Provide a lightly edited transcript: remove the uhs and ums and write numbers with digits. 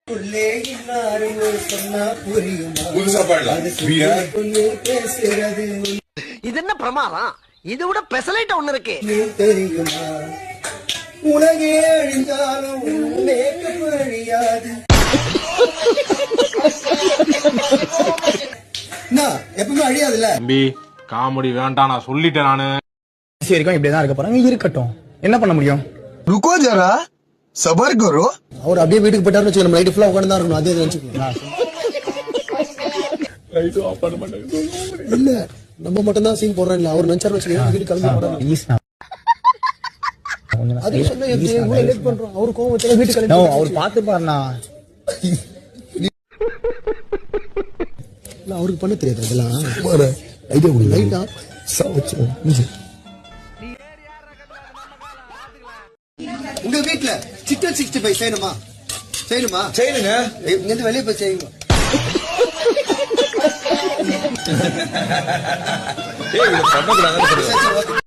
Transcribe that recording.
இது என்ன பிரமாதம்? இதை விட பெசலைட் ஒண்ணு இருக்கு. தெரியுமா உலகே அழிந்தாலும் அழியாது. எப்பவுமே அழியாதுல்ல. தம்பி காமெடி வேண்டாம், நான் சொல்லிட்டேன். நானு வரைக்கும் இப்படிதான் இருக்க போறாங்க. இருக்கட்டும், என்ன பண்ண முடியும்? ருக்கோ ஜரா சபர் கரோ. அவர் அப்படியே வீட்டுக்கு போயிட்டாருன்னு வச்சுக்கோ, நம்ம லைட் ஃபுல்லா உட்கார்ந்து தான் இருக்கணும். அதே நினைச்சுக்கோ. இல்ல நம்ம மட்டும் தான் சீன் போடுறோம். இல்ல அவர் நினைச்சாரு வச்சுக்கோ, வீட்டுக்கு கிளம்பி போறாரு. அது சொன்னா எப்படி லேட் பண்றோம்? அவர் கோவம் வச்சா வீட்டுக்கு கிளம்பி அவர் பாத்து பாருண்ணா. அவருக்கு பண்ண தெரியாது அதெல்லாம். ஐடியா கொடுங்க. லைட்டா உங்க வீட்டுல சிக்கன் 65 செய்யணுமா? செய்யணுங்க. இங்க இருந்து வெளியே போய் செய்யுங்க.